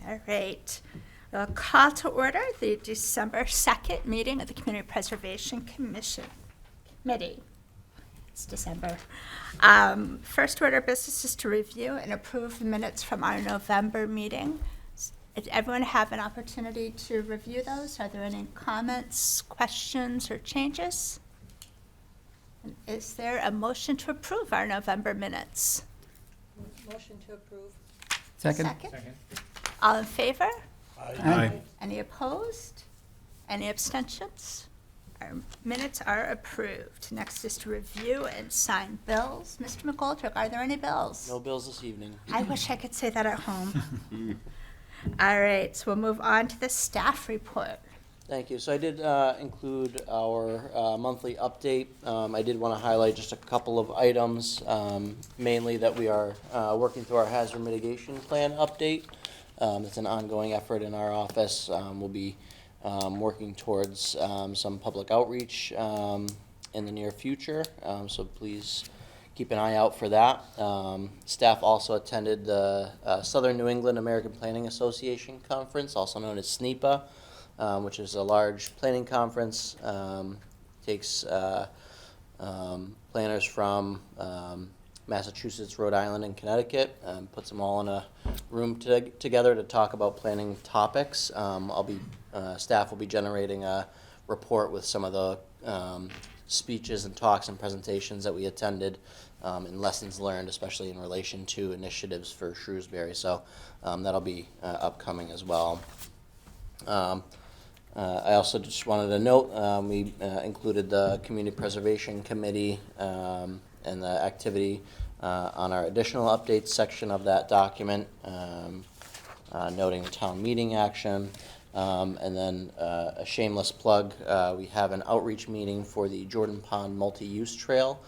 All right. We'll call to order the December 2nd meeting of the Community Preservation Committee. It's December. First order of business is to review and approve the minutes from our November meeting. Did everyone have an opportunity to review those? Are there any comments, questions, or changes? And is there a motion to approve our November minutes? Motion to approve. Second. Second. All in favor? Aye. Any opposed? Any abstentions? Our minutes are approved. Next is to review and sign bills. Mr. McGoldrick, are there any bills? No bills this evening. I wish I could say that at home. All right, so we'll move on to the staff report. Thank you. So I did include our monthly update. I did want to highlight just a couple of items, mainly that we are working through our hazard mitigation plan update. It's an ongoing effort in our office. We'll be working towards some public outreach in the near future, so please keep an eye out for that. Staff also attended the Southern New England American Planning Association Conference, also known as SNEPA, which is a large planning conference. Takes planners from Massachusetts, Rhode Island, and Connecticut, puts them all in a room together to talk about planning topics. Staff will be generating a report with some of the speeches and talks and presentations that we attended, and lessons learned, especially in relation to initiatives for Shrewsbury. So that'll be upcoming as well. I also just wanted to note we included the Community Preservation Committee and the activity on our additional updates section of that document, noting town meeting action. And then a shameless plug, we have an outreach meeting for the Jordan Pond Multi-Use Trail,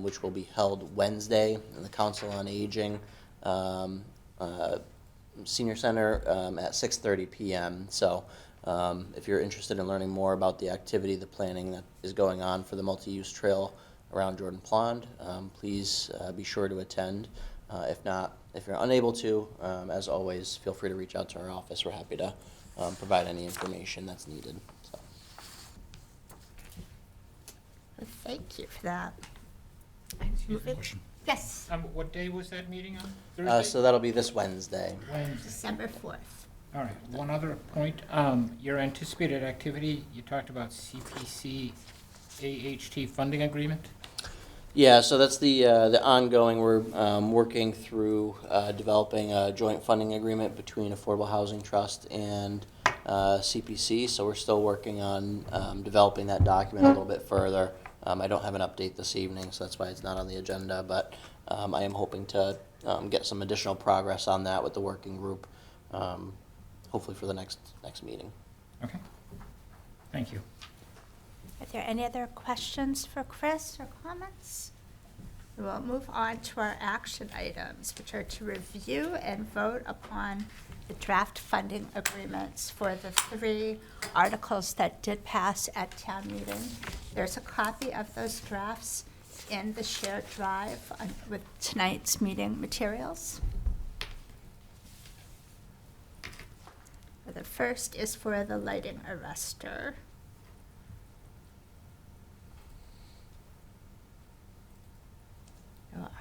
which will be held Wednesday in the Council on Aging Senior Center at 6:30 p.m. So if you're interested in learning more about the activity, the planning that is going on for the multi-use trail around Jordan Pond, please be sure to attend. If you're unable to, as always, feel free to reach out to our office. We're happy to provide any information that's needed. So. Well, thank you for that. Excuse me. Yes, What day was that meeting on? Thursday? So that'll be this Wednesday. Wednesday. December 4th. All right, one other point, your anticipated activity, you talked about CPC AHT funding agreement? Yeah, so that's the ongoing. We're working through developing a joint funding agreement between Affordable Housing Trust and CPC. So we're still working on developing that document a little bit further. I don't have an update this evening, so that's why it's not on the agenda. But I am hoping to get some additional progress on that with the working group, hopefully for the next meeting. Okay, thank you. Are there any other questions for Chris or comments? We'll move on to our action items, which are to review and vote upon the draft funding agreements for the 3 articles that did pass at town meeting. There's a copy of those drafts in the shared drive with tonight's meeting materials. The first is for the lighting arrestor.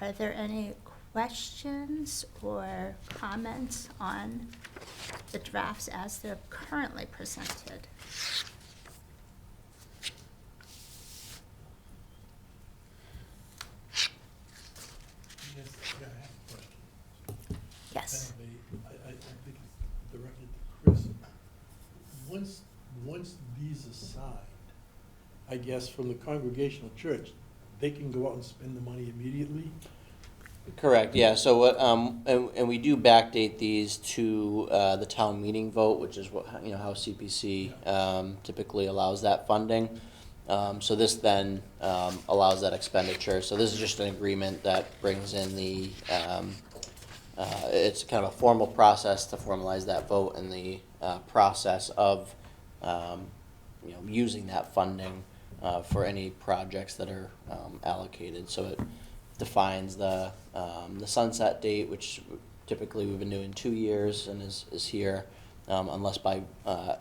Are there any questions or comments on the drafts as they're currently presented? Yes. I think it's directed to Chris. Once these are signed, I guess from the Congregational Church, they can go out and spend the money immediately? Correct, yeah, so what, and we do backdate these to the town meeting vote, which is what, how CPC typically allows that funding. So this then allows that expenditure. So this is just an agreement that brings in the, it's kind of a formal process to formalize that vote and the process of, using that funding for any projects that are allocated. So it defines the sunset date, which typically we've been doing 2 years and is here, unless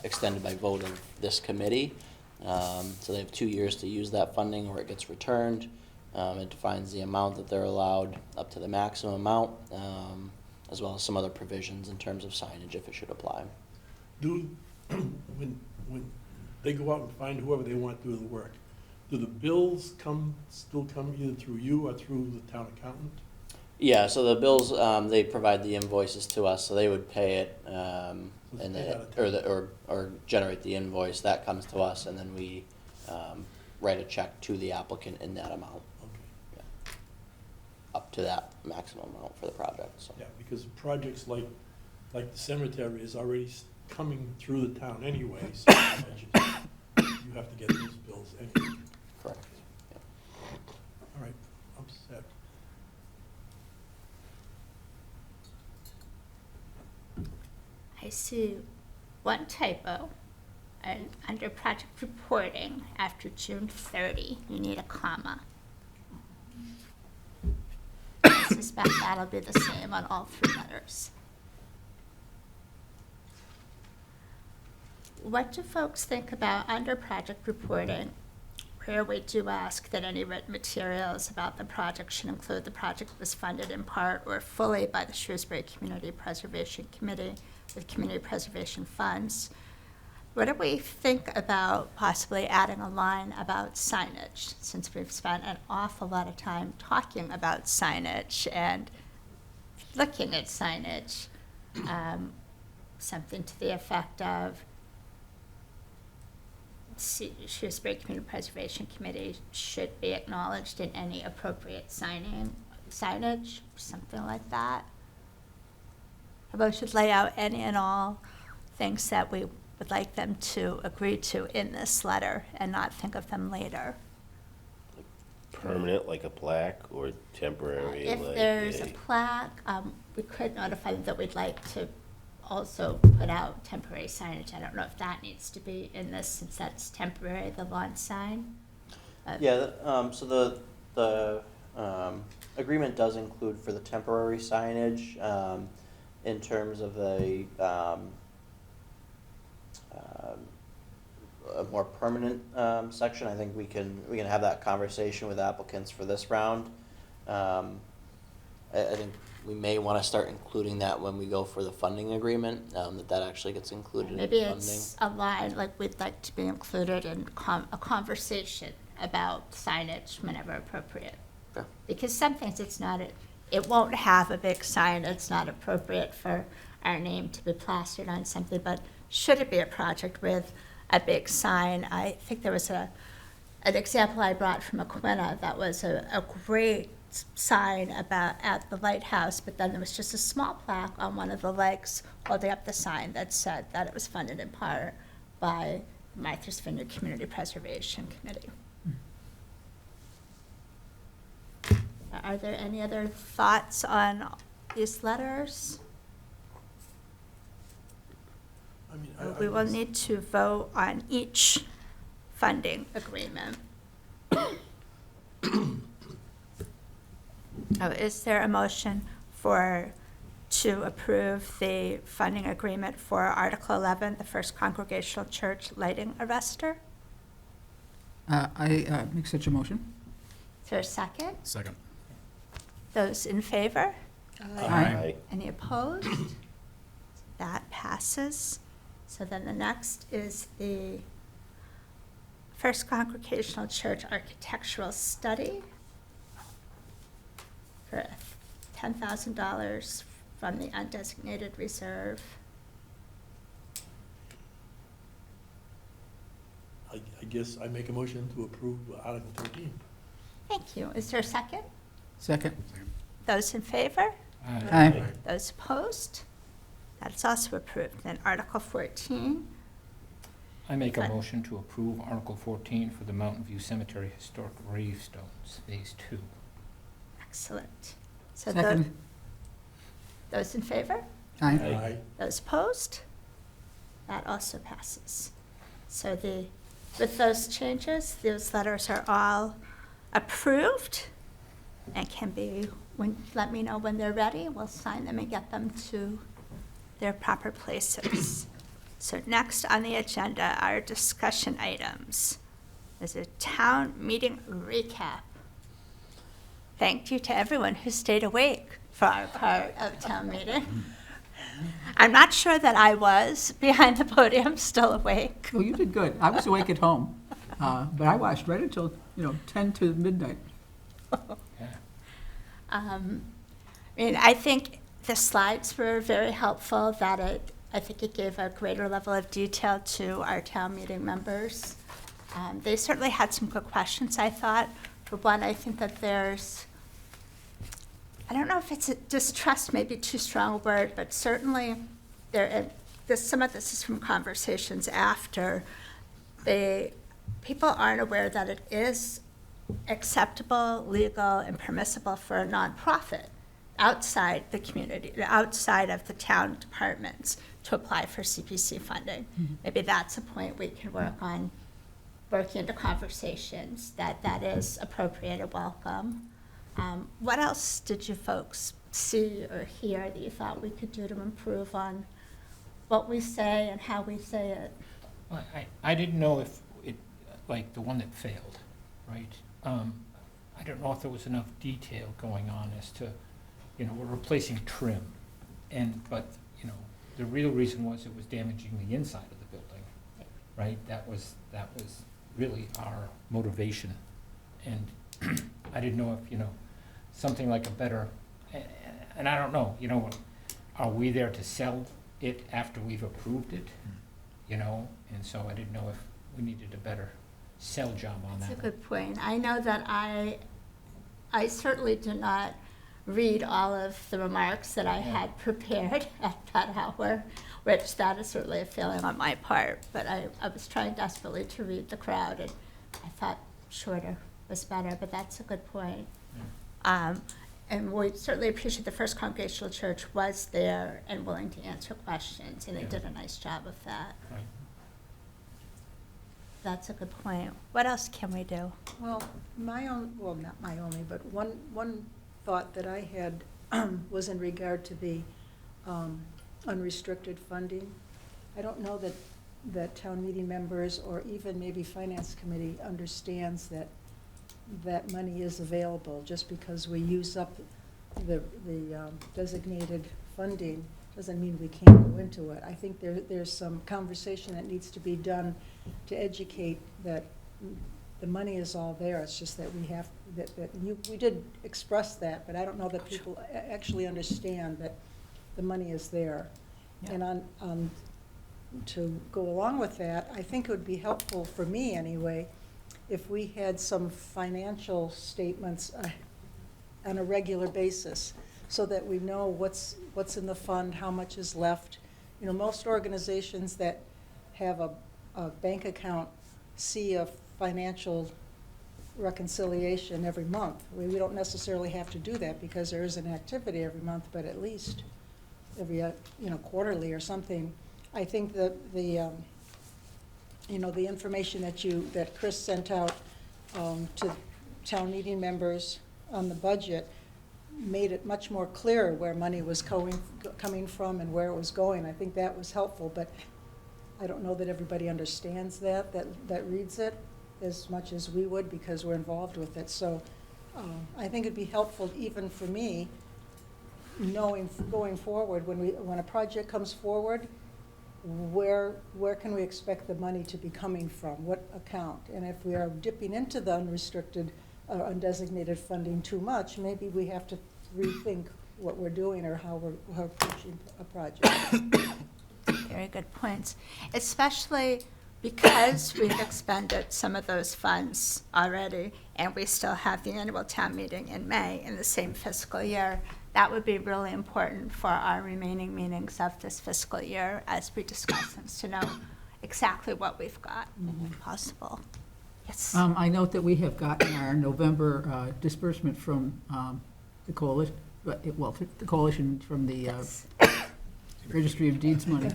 extended by vote of this committee. So they have 2 years to use that funding or it gets returned. It defines the amount that they're allowed up to the maximum amount, as well as some other provisions in terms of signage if it should apply. Do, when they go out and find whoever they want to do the work, do the bills still come either through you or through the town accountant? Yeah, so the bills, they provide the invoices to us, so they would pay it, it's and paid then, out of town. or generate the invoice, that comes to us, and then we, write a check to the applicant in that amount, Okay, up to that maximum amount for the project, so. yeah, because projects like the cemetery is already coming through the town anyway, so you have to get those bills anyway. Correct. Yeah. All right, I'm set. I see one typo. And under project reporting, after June 30, you need a comma. I suspect that'll be the same on all 3 letters. What do folks think about under project reporting, where we do ask that any written materials about the project should include the project was funded in part or fully by the Shrewsbury Community Preservation Committee with community preservation funds? What do we think about possibly adding a line about signage, since we've spent an awful lot of time talking about signage and looking at signage? Something to the effect of Shrewsbury Community Preservation Committee should be acknowledged in any appropriate signage, something like that. About should lay out any and all things that we would like them to agree to in this letter and not think of them later. Permanent, like a plaque, or temporary, If like there's a a... plaque, we could notify them that we'd like to also put out temporary signage. I don't know if that needs to be in this, since that's temporary, the lawn sign. Yeah, so the agreement does include for the temporary signage, in terms of a more permanent section. I think we can have that conversation with applicants for this round. I think we may want to start including that when we go for the funding agreement, that actually gets included in Maybe funding. it's a line, like we'd like to be included in a conversation about signage whenever appropriate. Okay. Because some things it won't have a big sign, it's not appropriate for our name to be plastered on something, but should it be a project with a big sign? I think there was an example I brought from Aquina that was a great sign at the lighthouse, but then there was just a small plaque on one of the legs holding up the sign that said that it was funded in part by Martha's Vineyard Community Preservation Committee. Are there any other thoughts on these letters? I mean, We will need to vote on each funding agreement. Is there a motion to approve the funding agreement for Article 11, the First Congregational Church lighting arrestor? I make such a motion. Is there a second? Second. Those in favor? Aye. Any opposed? That passes. So then the next is the First Congregational Church Architectural Study for $10,000 from the undesignated reserve. I guess I make a motion to approve Article 13. Thank you. Is there a second? Second. Those in favor? Aye. Those opposed? That's also approved. Then Article 14. I make a Aye. motion to approve Article 14 for the Mountain View Cemetery Historic Gravestones, Phase 2. Excellent. So Second. those in favor? Aye. Those opposed? That also passes. So with those changes, those letters are all approved. and can be, let me know when they're ready. We'll sign them and get them to their proper places. So next on the agenda are discussion items. There's a town meeting recap. Thank you to everyone who stayed awake for our part of town meeting. I'm not sure that I was behind the podium, still awake. Well, you did good. I was awake at home, but I watched right until, 10 to midnight. I think the slides were very helpful, I think it gave a greater level of detail to our town meeting members. They certainly had some good questions, I thought. For one, I think that I don't know if it's a distrust, maybe too strong a word, but certainly some of this is from conversations after. People aren't aware that it is acceptable, legal, and permissible for a nonprofit outside the community, outside of the town departments, to apply for CPC funding. Maybe that's a point we can work on, working into conversations, that is appropriate and welcome. What else did you folks see or hear that you thought we could do to improve on what we say and how we say it? Well, I didn't know if it, like the one that failed, right? I don't know if there was enough detail going on as to, we're replacing trim. But the real reason was it was damaging the inside of the building, right? That was really our motivation. And I didn't know if, something like a better, and I don't know, are we there to sell it after we've approved it? And so I didn't know if we needed a better sell job on that. That's a good point. I know that I certainly did not read all of the remarks that I had prepared at that hour, which that is certainly a failing on my part. But I was trying desperately to read the crowd, and I thought shorter was better, but that's a good point. And we certainly appreciate the First Congregational Church was there and willing to answer questions, and they did a nice job of that. Right. That's a good point. What else can we do? Well, not my only, but one thought that I had was in regard to the unrestricted funding. I don't know that town meeting members or even maybe finance committee understands that money is available. Just because we use up the designated funding doesn't mean we can't go into it. I think there's some conversation that needs to be done to educate that the money is all there. It's just that we did express that, but I don't know that people actually understand that the money is there. Yeah. And to go along with that, I think it would be helpful for me anyway, if we had some financial statements on a regular basis, so that we know what's in the fund, how much is left. Most organizations that have a bank account see a financial reconciliation every month. We don't necessarily have to do that because there is an activity every month, but at least every quarterly or something. I think that the information that Chris sent out to town meeting members on the budget made it much more clear where money was coming from and where it was going. I think that was helpful, but I don't know that everybody understands that reads it as much as we would, because we're involved with it. So I think it'd be helpful even for me, knowing going forward, when a project comes forward, where can we expect the money to be coming from? What account? And if we are dipping into the unrestricted undesignated funding too much, maybe we have to rethink what we're doing or how we're approaching a project. Very good points, especially because we've expended some of those funds already, and we still have the annual town meeting in May in the same fiscal year. That would be really important for our remaining meetings of this fiscal year as we discuss things, to know exactly what we've got, if possible. Yes. I note that we have gotten our November disbursement from the coalition, the coalition from the Yes. Registry of Deeds money.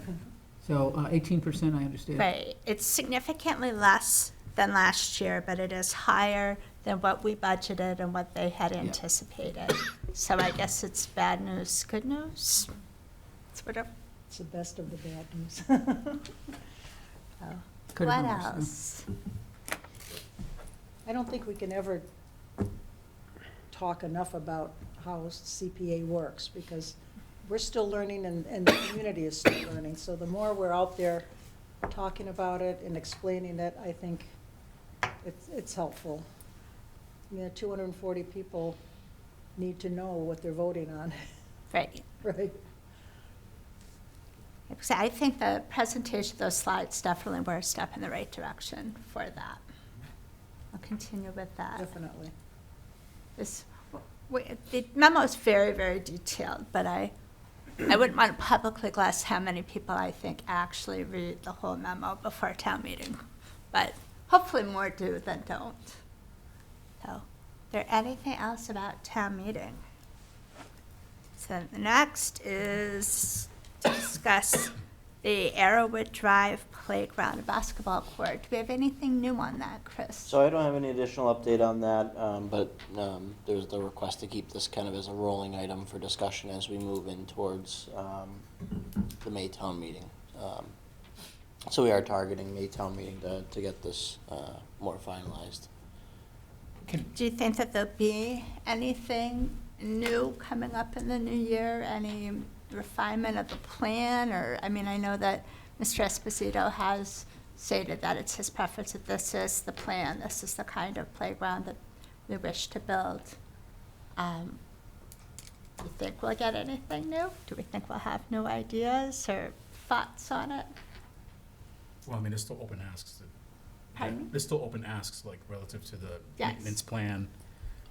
So 18%, I understand. Right. It's significantly less than last year, but it is higher than what we budgeted and what they had anticipated. So I guess it's bad news, good news? It's whatever. It's the best of the bad news. Oh. Could've What been worse, yeah. else? I don't think we can ever talk enough about how CPA works, because we're still learning and the community is still learning. So the more we're out there talking about it and explaining it, I think it's helpful. I mean, 240 people need to know what they're voting on, Right. right? So I think the presentation of those slides definitely were a step in the right direction for that. I'll continue with that. Definitely. The memo is very, very detailed, but I wouldn't want to publicly glance how many people I think actually read the whole memo before town meeting. But hopefully more do than don't. So, is there anything else about town meeting? So the next is to discuss the Arrowwood Drive Playground and Basketball Court. Do we have anything new on that, Chris? So I don't have any additional update on that, but there's the request to keep this kind of as a rolling item for discussion as we move in towards the May town meeting. So we are targeting May town meeting to get this more finalized. Do you think that there'll be anything new coming up in the new year? Any refinement of the plan? Or, I mean, I know that Mr. Esposito has stated that it's his preference that this is the plan, this is the kind of playground that we wish to build. Do you think we'll get anything new? Do we think we'll have new ideas or thoughts on it? Well, I mean, there's still open asks. Pardon me? There's still open asks, like, relative to the Yes. maintenance plan,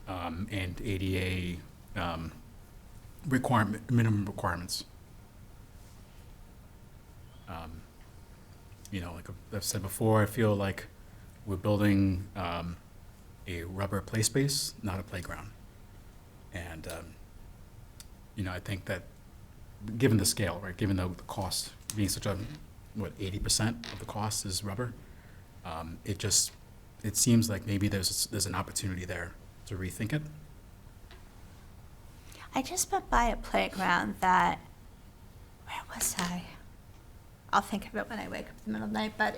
and ADA, minimum requirements. You know, like I've said before, I feel like we're building, a rubber play space, not a playground. And, you know, I think that, given the scale, right, given the cost being such a, 80% of the cost is rubber, it seems like maybe there's an opportunity there to rethink it. I just went by a playground that, where was I? I'll think of it when I wake up in the middle of the night, but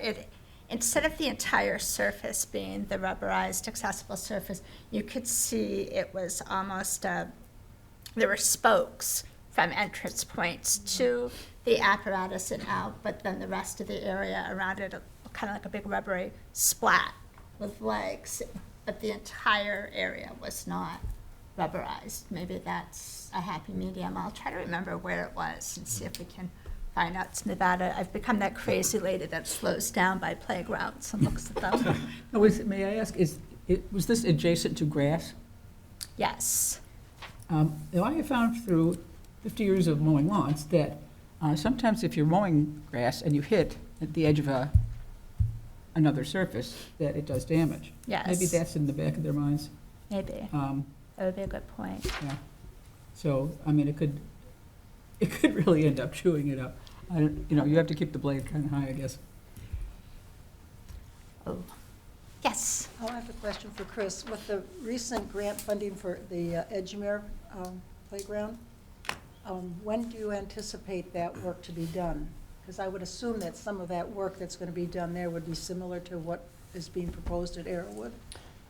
instead of the entire surface being the rubberized accessible surface, you could see it was almost, there were spokes from entrance points to the apparatus and out, but then the rest of the area around it, kind of like a big rubbery splat with legs, but the entire area was not rubberized. Maybe that's a happy medium. I'll try to remember where it was and see if we can find out. It's Nevada. I've become that crazy lady that slows down by playgrounds and looks at them. Now, may I ask, was this adjacent to grass? Yes. Now, I have found through 50 years of mowing lawns that sometimes if you're mowing grass and you hit at the edge of another surface, that it does damage. Yes. Maybe that's in the back of their minds. Maybe. That would be a good point. Yeah. So, I mean, it could really end up chewing it up. You have to keep the blade kind of high, I guess. Oh. Yes. I have a question for Chris. With the recent grant funding for the Edgemere playground, when do you anticipate that work to be done? Because I would assume that some of that work that's going to be done there would be similar to what is being proposed at Arrowwood.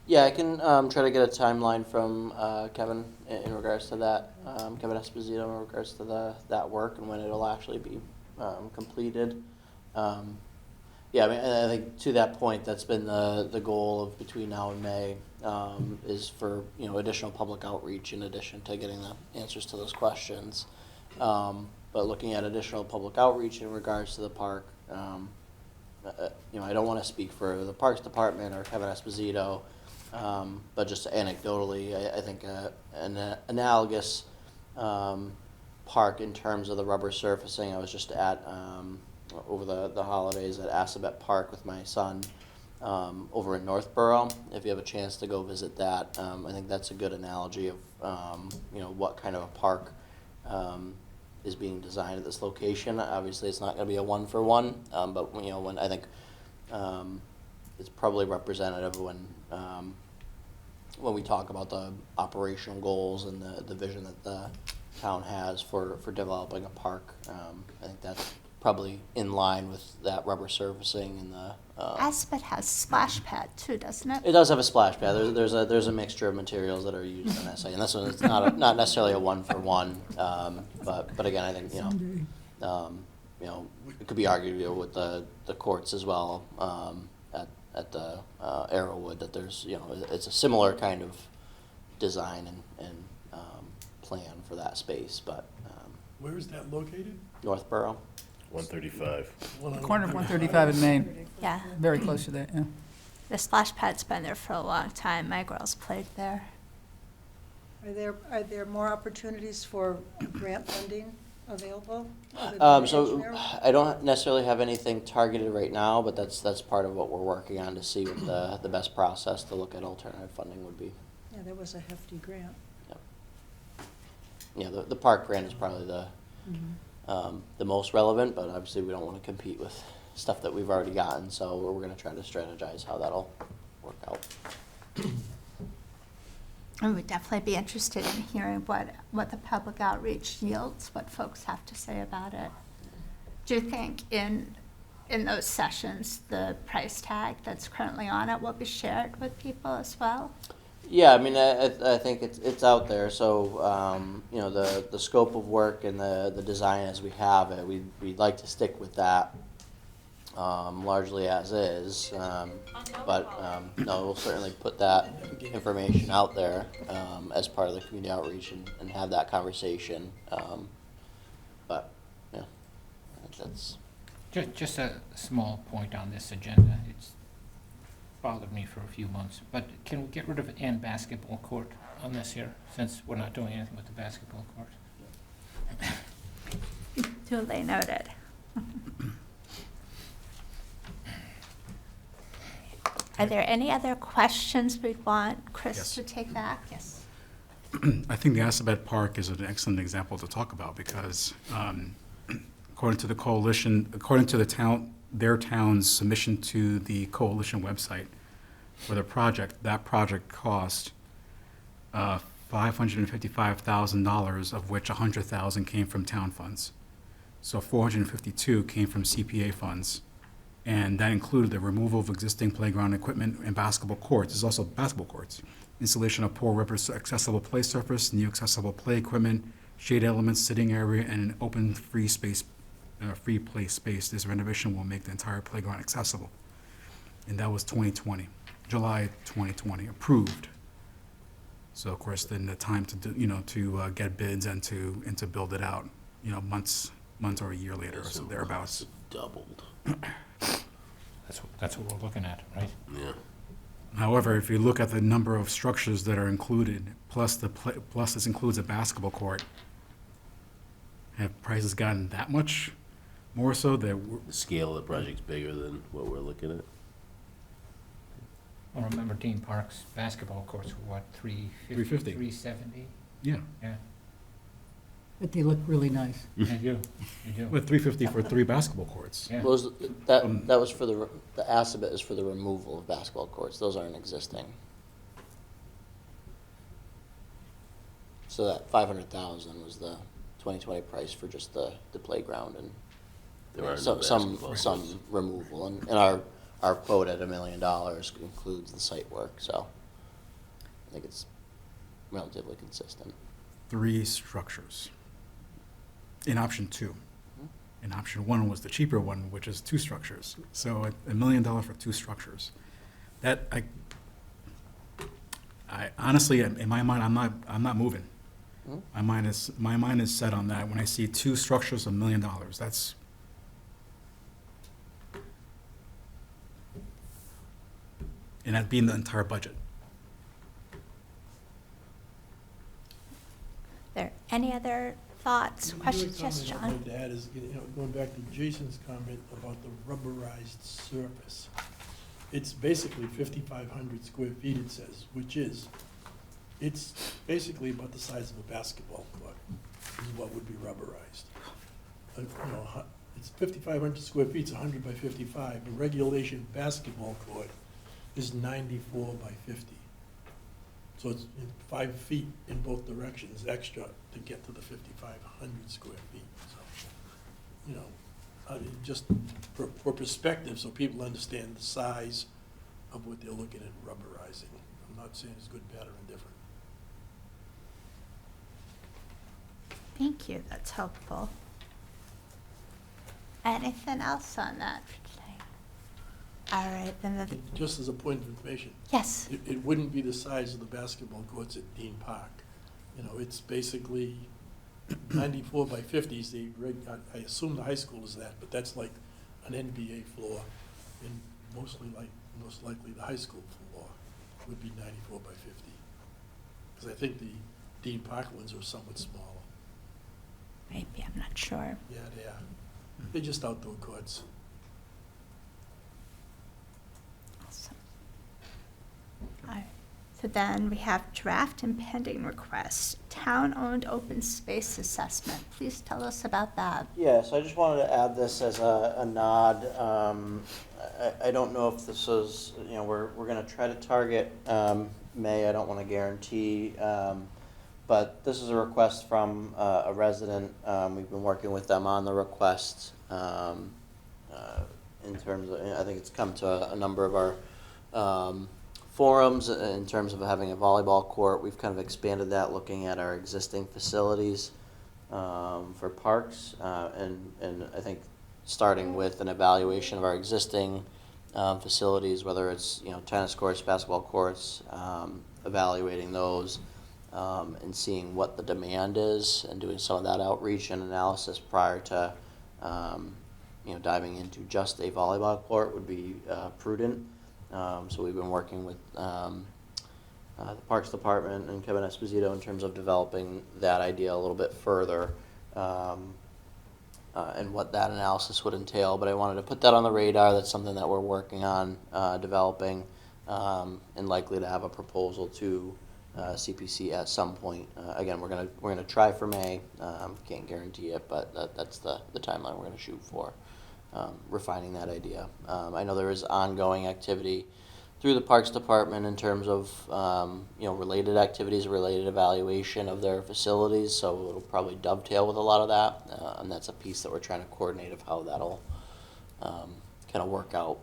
Yeah, I can try to get a timeline from Kevin in regards to that, Kevin Esposito in regards to that work and when it'll actually be completed. Yeah, I mean, I think to that point, that's been the goal of between now and May, is for, additional public outreach in addition to getting the answers to those questions. But looking at additional public outreach in regards to the park, I don't want to speak for the Parks Department or Kevin Esposito, but just anecdotally, I think an analogous park in terms of the rubber surfacing. I was just at over the holidays at Assabet Park with my son over in Northborough. If you have a chance to go visit that, I think that's a good analogy of what kind of a park is being designed at this location. Obviously, it's not going to be a one-for-one, but when I think it's probably representative when when we talk about the operational goals and the vision that the town has for developing a park. I think that's probably in line with that rubber surfacing and the. Aspet has splash pad too, doesn't it? It does have a splash pad. There's a mixture of materials that are used in that site, and this one it's not necessarily a one for one. But again, I think it could be argued with the courts as well at the Arrowwood that there's it's a similar kind of design and plan for that space, but Where is that located? Northborough. 135. Corner of 135 in Maine, Yeah. very close to that, yeah. The splash pad's been there for a long time. My girls played there. Are there more opportunities for grant funding available? other than So engineering? I don't necessarily have anything targeted right now, but that's part of what we're working on to see what the best process to look at alternative funding would be. Yeah, there was a hefty grant. Yeah, the park grant is probably the most relevant, but obviously we don't want to compete with stuff that we've already gotten, so we're going to try to strategize how that'll work out. I would definitely be interested in hearing what the public outreach yields, what folks have to say about it. Do you think in those sessions, the price tag that's currently on it will be shared with people as well? Yeah, I mean, I think it's out there, so, the scope of work and the design as we have it, we'd like to stick with that, largely as is, but, no, we'll certainly put that information out there, as part of the community outreach and have that conversation, but, yeah, that's, Just a small point on this agenda. It's bothered me for a few months, but can we get rid of an basketball court on this here, since we're not doing anything with the basketball court? Duly noted. Are there any other questions we'd want Chris Yes. to take back? Yes. I think the Assabet Park is an excellent example to talk about because according to the coalition, according to their town's submission to the coalition website for the project, that project cost $555,000, of which $100,000 came from town funds. So $452,000 came from CPA funds. And that included the removal of existing playground equipment and basketball courts. There's also basketball courts. Installation of poor river accessible play surface, new accessible play equipment, shade elements, sitting area, and an open free play space. This renovation will make the entire playground accessible. And that was 2020, July 2020, approved. So of course, then the time to to get bids and to build it out, months or a year later or so thereabouts. Doubled. That's what we're looking at, right? Yeah. However, if you look at the number of structures that are included, plus this includes a basketball court, have prices gotten that much more so that The scale of the project's bigger than what we're looking at. Well, remember Dean Park's basketball courts were what, 350. 370? yeah, Yeah, But they look really nice. you do. with $350 for 3 basketball courts. Yeah. that was for the Assabet is for the removal of basketball courts. Those aren't existing. So that 500,000 was the 2020 price for just the playground and There are no some basketball courts. removal. And our quote at $1 million includes the site work, so I think it's relatively consistent. 3 structures. In option 2. And option 1 was the cheaper one, which is 2 structures. So $1 million for 2 structures. That I honestly, in my mind, I'm not moving. Hmm? My mind is set on that. When I see 2 structures, $1 million. That's and that being the entire budget. There any other thoughts, The other questions? Yes, comment John? I'd like to add is, going back to Jason's comment about the rubberized surface. It's basically 5,500 square feet, it says, it's basically about the size of a basketball court, is what would be rubberized. It's 5,500 square feet, it's 100 by 55. A regulation basketball court is 94 by 50. So it's 5 feet in both directions extra to get to the 5,500 square feet, so, you know, just for perspective, so people understand the size of what they're looking at rubberizing. I'm not saying it's good, bad, or indifferent. Thank you, that's helpful. Anything else on that for today? All right, then the, Just as a point of information, yes, it wouldn't be the size of the basketball courts at Dean Park. You know, it's basically 94 by 50s, I assume the high school is that, but that's like an NBA floor, and most likely the high school floor would be 94 by 50. Because I think the Dean Park ones are somewhat smaller. maybe, I'm not sure. Yeah, they are. They're just outdoor courts. Awesome. All right, so then we have draft and pending requests, town-owned open space assessment. Please tell us about that. Yeah, so I just wanted to add this as a nod. I don't know if this is, you know, we're gonna try to target May, I don't wanna guarantee. But this is a request from a resident. We've been working with them on the request in terms of, I think it's come to a number of our forums in terms of having a volleyball court. We've kind of expanded that, looking at our existing facilities for parks, and I think starting with an evaluation of our existing facilities, whether it's, you know, tennis courts, basketball courts, evaluating those. And seeing what the demand is and doing some of that outreach and analysis prior to, you know, diving into just a volleyball court would be prudent. So we've been working with the Parks Department and Kevin Esposito in terms of developing that idea a little bit further and what that analysis would entail. But I wanted to put that on the radar. That's something that we're working on developing and likely to have a proposal to CPC at some point. Again, we're gonna try for May. Can't guarantee it, but that's the timeline we're gonna shoot for, refining that idea. I know there is ongoing activity through the Parks Department in terms of you know, related activities, related evaluation of their facilities. So it'll probably dovetail with a lot of that, and that's a piece that we're trying to coordinate of how that'll kind of work out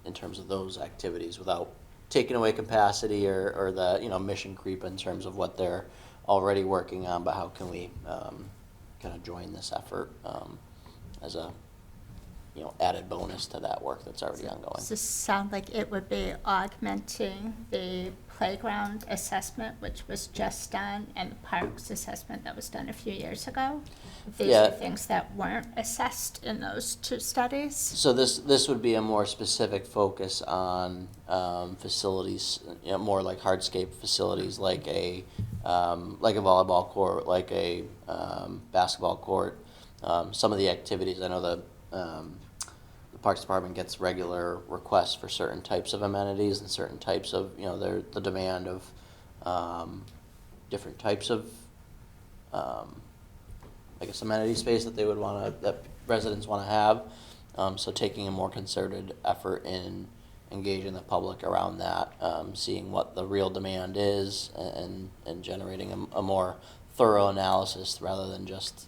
in terms of those activities without taking away capacity or the, you know, mission creep in terms of what they're already working on, but how can we kind of join this effort as a, you know, added bonus to that work that's already ongoing. Does this sound like it would be augmenting the playground assessment, which was just done, and the parks assessment that was done a few years ago? These Yeah. are things that weren't assessed in those two studies? So this would be a more specific focus on facilities, you know, more like hardscape facilities, like a volleyball court, like a basketball court. Some of the activities, I know the Parks Department gets regular requests for certain types of amenities and certain types of, you know, the demand of different types of I guess amenity space that they would that residents want to have. So taking a more concerted effort in engaging the public around that, seeing what the real demand is, and generating a more thorough analysis rather than just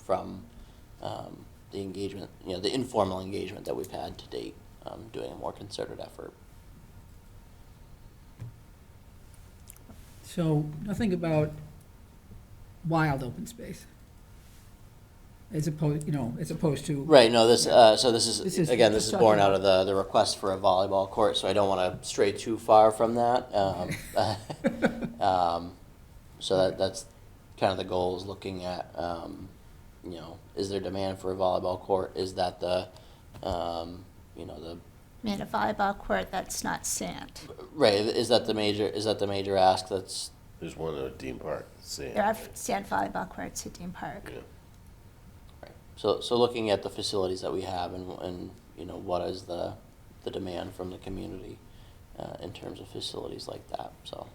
from the engagement, you know, the informal engagement that we've had to date, doing a more concerted effort. So nothing about wild open space, as opposed to. Right, no, so this This is, is again, this just is born talking out of the request for a volleyball court, so I don't want to stray too far from that. So that's kind of the goal, is looking at, you know, is there demand for a volleyball court? Is that the, you know, the, I mean, a volleyball court that's not sand. right, is that the major ask that's, There's one at Dean Park, sand. There are sand volleyball courts at Dean Park. Yeah. right. So looking at the facilities that we have and you know, what is the demand from the community in terms of facilities like that, so.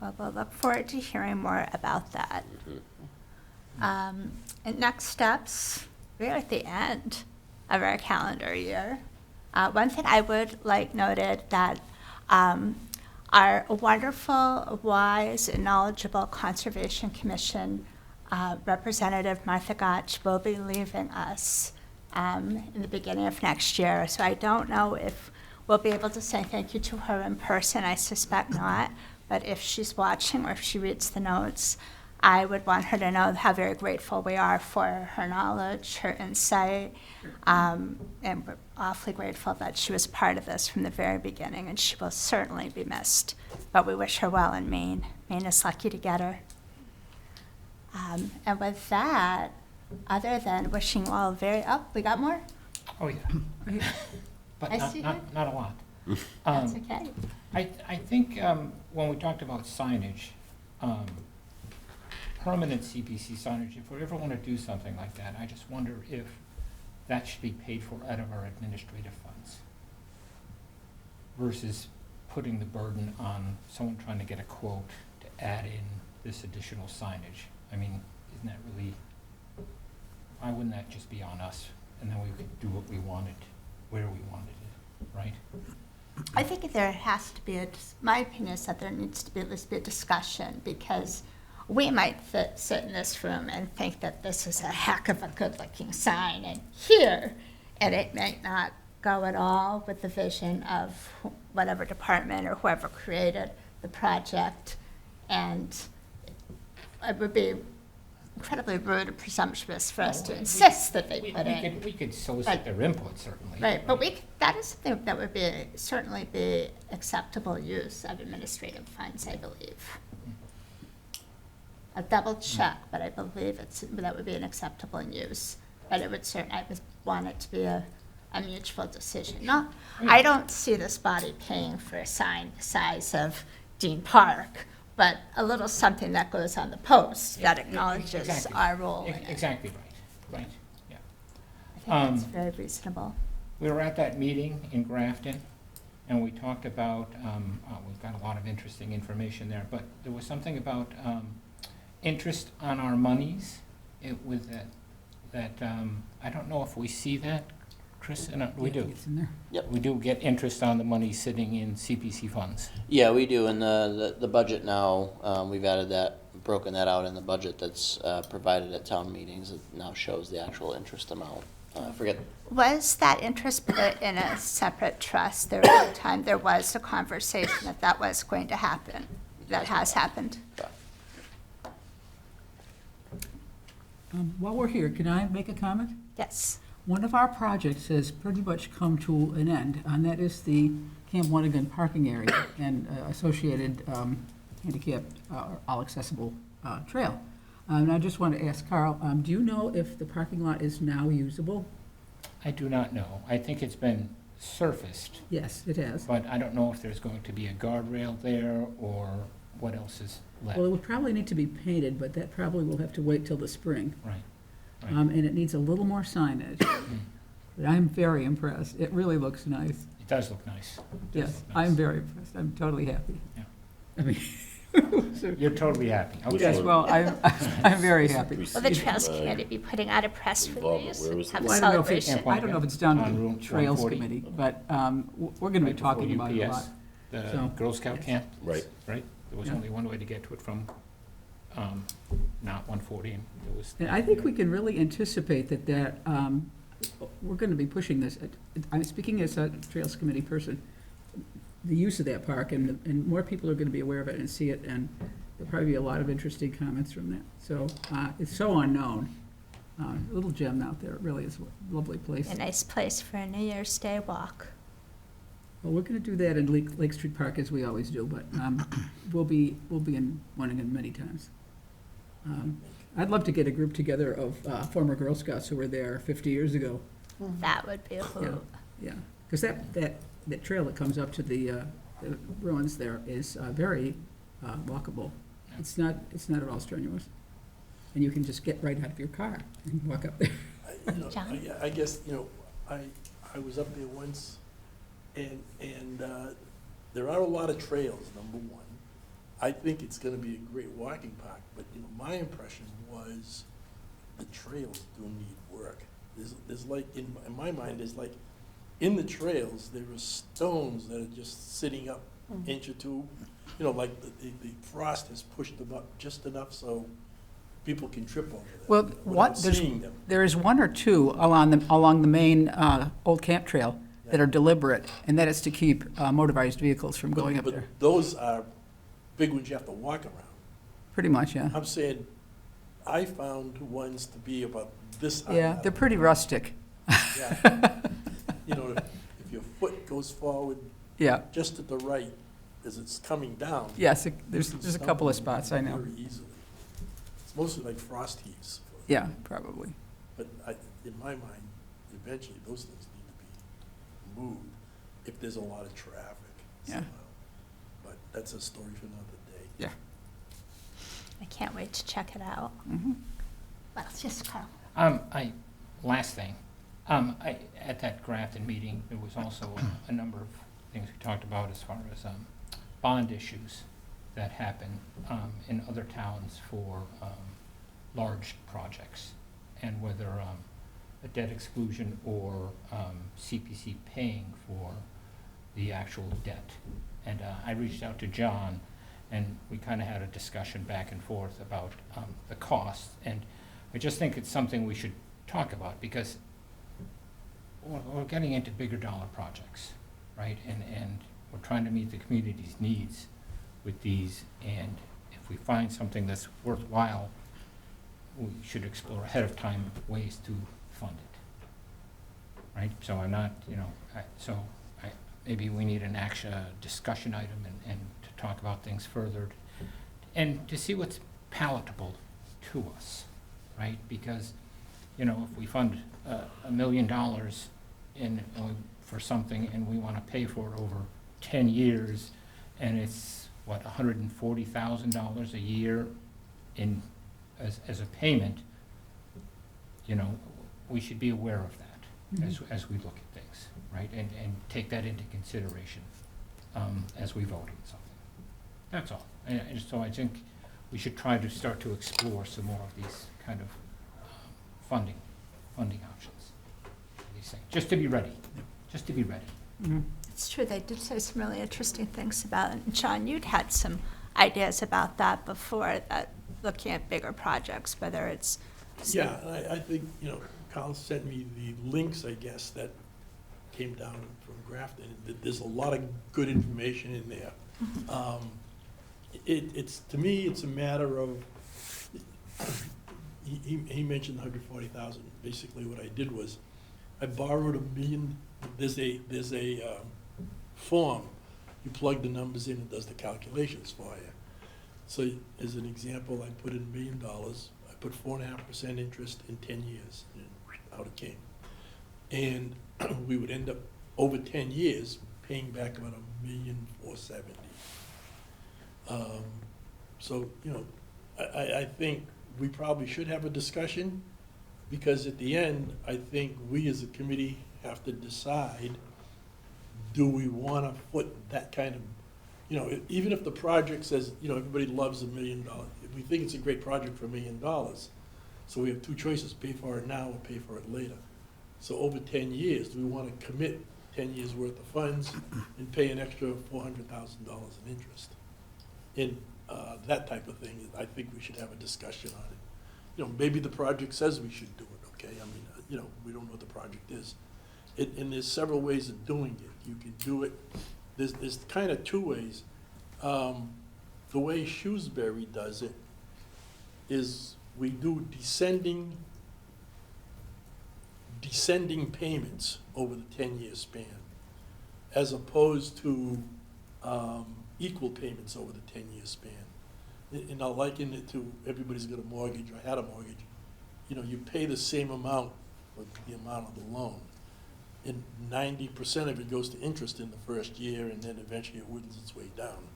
Well, we'll look forward to hearing more about that. And next steps, we're at the end of our calendar year. One thing I would like noted that Our wonderful, wise, and knowledgeable Conservation Commission Representative Martha Gotch will be leaving us in the beginning of next year. So I don't know if we'll be able to say thank you to her in person. I suspect not. But if she's watching or if she reads the notes, I would want her to know how very grateful we are for her knowledge, her insight, and we're awfully grateful that she was part of this from the very beginning, and she will certainly be missed. But we wish her well in Maine. Maine is lucky to get her. And with that, other than wishing you all we got more? Oh, yeah. But I see her. not a lot. That's okay. I think when we talked about signage, permanent CPC signage, if we ever want to do something like that, I just wonder if that should be paid for out of our administrative funds versus putting the burden on someone trying to get a quote to add in this additional signage. I mean, isn't that really, why wouldn't that just be on us? And then we could do what we wanted, where we wanted it, right? I think there has to be my opinion is that there needs to be at least be a discussion, because we might sit in this room and think that this is a heck of a good-looking sign and here, and it might not go at all with the vision of whatever department or whoever created the project. And it would be incredibly rude and presumptuous for us to insist that they put in. We could solicit their input, certainly. Right, but that is something that would certainly be acceptable use of administrative funds, I believe. I'll double check, but I believe that would be an acceptable use. But it would I would want it to be a mutual decision. No, I don't see this body paying for a sign the size of Dean Park, but a little something that goes on the post that acknowledges Exactly. our role in it. Exactly right, yeah. I think that's very reasonable. We were at that meeting in Grafton, and we talked about, we've got a lot of interesting information there, but there was something about interest on our monies with that, I don't know if we see that, Chris, we do. It's in there. Yep. We do get interest on the money sitting in CPC funds. Yeah, we do. In the budget now, we've added that, broken that out in the budget that's provided at town meetings. It now shows the actual interest amount. I forget. Was that interest put in a separate trust? There was a time there was a conversation that was going to happen. That has happened. While we're here, can I make a comment? Yes. One of our projects has pretty much come to an end, and that is the Camp Wonigan parking area and associated handicapped, all-accessible trail. And I just want to ask Carl, do you know if the parking lot is now usable? I do not know. I think it's been surfaced, Yes, it has. but I don't know if there's going to be a guardrail there or what else is left. Well, it would probably need to be painted, but that probably will have to wait till the spring. Right. And it needs a little more signage. But I'm very impressed. It really looks nice. It does look nice. It does Yes, look nice. I'm very impressed. I'm totally happy. Yeah. I mean, You're totally happy. Okay. yes, well, I'm very happy. Will the Trails Committee be putting out a press Involvement. release? Where was Have Well, a I don't know if it's, celebration? I don't know if it's done On with Route the Trails 140. Committee, but we're gonna be Right before talking about it a lot. UPS, the So- Girl Scout camp, Right. right? There was Yeah. only one way to get to it from, not 140, and it was. And I think we can really anticipate that we're gonna be pushing this. I'm speaking as a Trails Committee person, the use of that park, and more people are gonna be aware of it and see it, and there'll probably be a lot of interesting comments from that. So, it's so unknown. Little gem out there. It really is a lovely place. A nice place for a New Year's Day walk. Well, we're gonna do that in Lake Street Park as we always do, but we'll be in Wonigan many times. I'd love to get a group together of former Girl Scouts who were there 50 years ago. That would be a hoot. Yeah, because that trail that comes up to the ruins there is very walkable. It's not at all strenuous, and you can just get right out of your car and walk up there. John? I guess, I was up there once, and there are a lot of trails, number one. I think it's gonna be a great walking park, but, my impression was the trails do need work. There's like, in my mind, there's like, in the trails, there are stones that are just sitting up inch or two. You know, like the frost has pushed them up just enough so people can trip over them. Well, without seeing them. there is one or two along the main Old Camp Trail that are deliberate, and that is to keep motorized vehicles from going up But there. those are big ones you have to walk around. Pretty much, yeah. I'm saying, I found ones to be about this high. Yeah, they're pretty rustic. Yeah. You know, if your foot goes forward Yeah, just at the right as it's coming down. yes, you there's can a couple of stumble spots, I know. Very easily. It's mostly like frost heaves. Yeah, probably. But in my mind, eventually, those things need to be moved if there's a lot of traffic Yeah. somehow. But that's a story for another day. Yeah. I can't wait to check it out. Mhm. Well, just Carl. Last thing, at that Grafton meeting, there was also a number of things we talked about as far as, bond issues that happen, in other towns for, large projects, and whether, a debt exclusion or, CPC paying for the actual debt. And, I reached out to John, and we kind of had a discussion back and forth about, the costs, and I just think it's something we should talk about, because we're getting into bigger dollar projects, right? And we're trying to meet the community's needs with these, and if we find something that's worthwhile, we should explore ahead of time ways to fund it, right? So I'm not, maybe we need an discussion item and to talk about things further, and to see what's palatable to us, right? Because, if we fund $1 million for something and we want to pay for it over 10 years, and it's, $140,000 a year as a payment, we should be aware of that as we look at things, right? And take that into consideration as we vote on something. That's all. And so I think we should try to start to explore some more of these kind of funding options for these things, just to be ready, Mhm. It's true, they did say some really interesting things about it. And John, you'd had some ideas about that before, that looking at bigger projects, whether it's. Yeah, and I think, Kyle sent me the links, I guess, that came down from Grafton. There's a lot of good information in there. To me, it's a matter of, he mentioned 140,000. Basically, what I did was, I borrowed $1 million. There's a form. You plug the numbers in, it does the calculations for you. So as an example, I put in $1 million. I put 4.5% interest in 10 years, and out it came. And we would end up, over 10 years, paying back about $1,470,000. So, I think we probably should have a discussion, because at the end, I think we as a committee have to decide, do we want to put that kind of, even if the project says, everybody loves $1 million, if we think it's a great project for $1 million, so we have two choices, pay for it now or pay for it later. So over 10 years, do we want to commit 10 years' worth of funds and pay an extra $400,000 in interest? In that type of thing, I think we should have a discussion on it. Maybe the project says we should do it, okay? I mean, we don't know what the project is. And there's several ways of doing it. You can do it, there's kind of two ways. The way Shrewsbury does it is we do descending payments over the 10-year span, as opposed to equal payments over the 10-year span. And I'll liken it to, everybody's got a mortgage or had a mortgage. You pay the same amount for the amount of the loan. And 90% of it goes to interest in the first year, and then eventually it whittles its way down.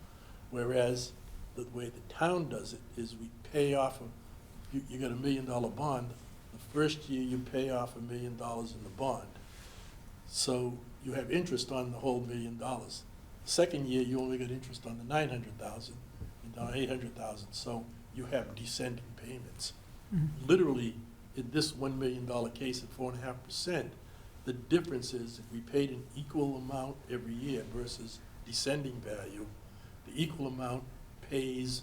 Whereas the way the town does it is we pay off, you got $1 million bond, the first year you pay off $1 million in the bond. So you have interest on the whole $1 million. The second year, you only got interest on the $900,000, and down $800,000. So you have descending payments. Literally, in this $1 million case at 4.5%, the difference is if we paid an equal amount every year versus descending value, the equal amount pays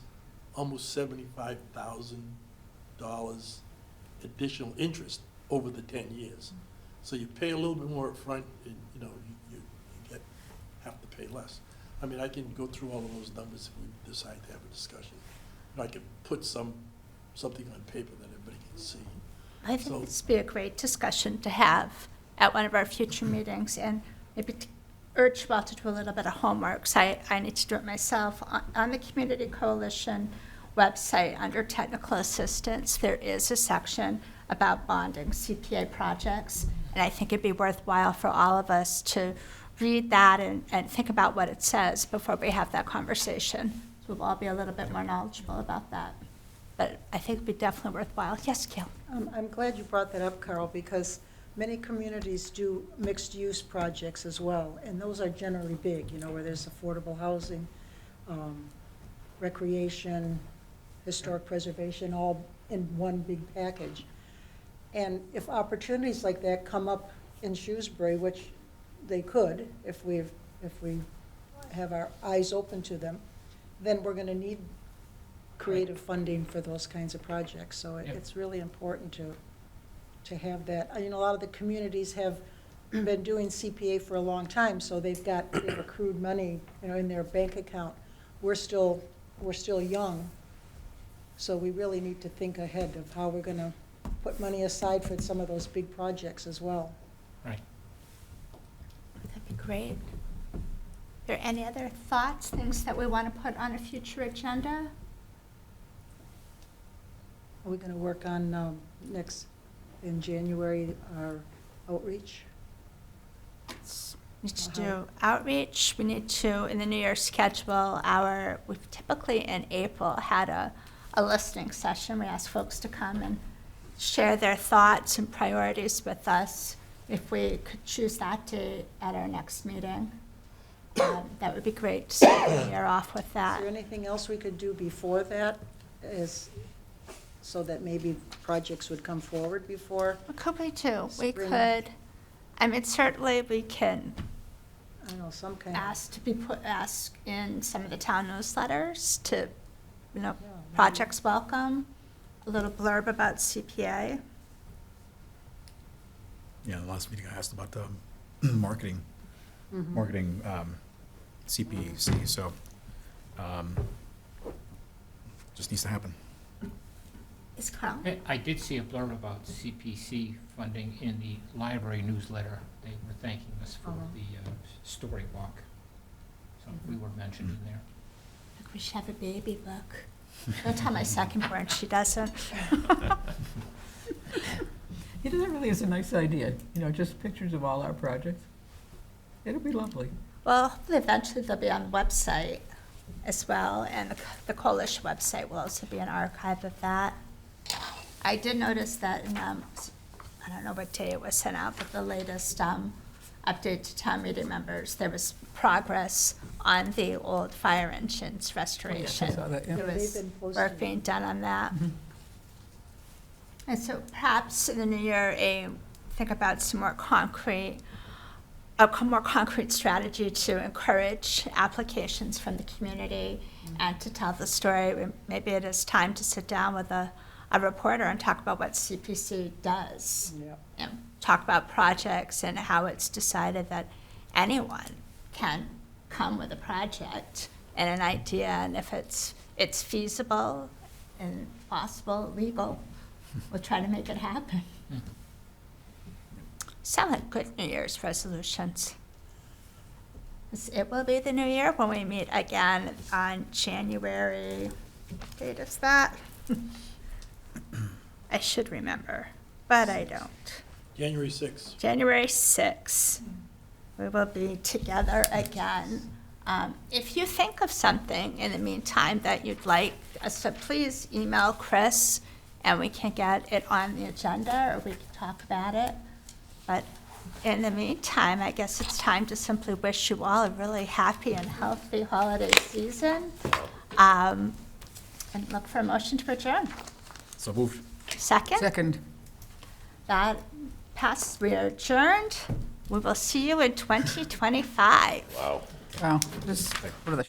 almost $75,000 additional interest over the 10 years. So you pay a little bit more upfront, and, you know, you get, have to pay less. I mean, I can go through all of those numbers if we decide to have a discussion. And I could put something on paper that everybody can see. I think So- this would be a great discussion to have at one of our future meetings, and maybe to urge Walter to do a little bit of homework, so I need to do it myself. On the Community Coalition website, under technical assistance, there is a section about bonding CPA projects, and I think it'd be worthwhile for all of us to read that and think about what it says before we have that conversation. So we'll all be a little bit more knowledgeable about that. But I think it'd be definitely worthwhile. Yes, Gail? I'm glad you brought that up, Carl, because many communities do mixed-use projects as well, and those are generally big, you know, where there's affordable housing, recreation, historic preservation, all in one big package. And if opportunities like that come up in Shrewsbury, which they could, if we have our eyes open to them, then we're gonna need creative funding for those kinds of projects. So Yep. it's really important to have that. You know, a lot of the communities have been doing CPA for a long time, so they've accrued money, you know, in their bank account. We're still young, so we really need to think ahead of how we're gonna put money aside for some of those big projects as well. Right. That'd be great. Are there any other thoughts, things that we want to put on a future agenda? Are we gonna work on, in January, our outreach? Need to do outreach. We need to, in the New Year, schedule we've typically in April had a listening session. We ask folks to come and share their thoughts and priorities with us. If we could choose that date at our next meeting, that would be great to start the year off with Is that. there anything else we could do before that, so that maybe projects would come forward before? What could we do? We Spring. could, I mean, certainly we can I don't know, some kind of. ask in some of the town newsletters to, you know, Yeah, maybe. projects welcome, a little blurb about CPA. Yeah, the last meeting I asked about the marketing CPC, so just needs to happen. Is Carl? I did see a blurb about CPC funding in the library newsletter. They were thanking us for the story walk. So we were mentioned in there. Look, we should have a baby book. Don't tell my second born she doesn't. You know, that really is a nice idea, you know, just pictures of all our projects. It'll be lovely. Well, hopefully eventually they'll be on the website as well, and the Coalition website will also be an archive of that. I did notice that in, I don't know what day it was sent out, but the latest update to town meeting members, there was progress on the old fire engines restoration. saw that, yeah. There Yeah, they've was been posting work it. being done on that. Mhm. And so perhaps in the new year, think about some more concrete, a more concrete strategy to encourage applications from the community and to tell the story. Maybe it is time to sit down with a reporter and talk about what CPC does. Yeah. And talk about projects and how it's decided that anyone can come with a project and an idea, and if it's feasible and possible, legal, we'll try to make it happen. Sound like good New Year's resolutions. It will be the new year when we meet again on January, what date is that? I should remember, but I don't. January 6th. January 6th, we will be together again. If you think of something in the meantime that you'd like us to, please email Chris, and we can get it on the agenda, or we can talk about it. But in the meantime, I guess it's time to simply wish you all a really happy and healthy holiday season, and look for a motion to adjourn. So moved. Second? Second. That passes. We are adjourned. We will see you in 2025. Wow. Wow, this, what are the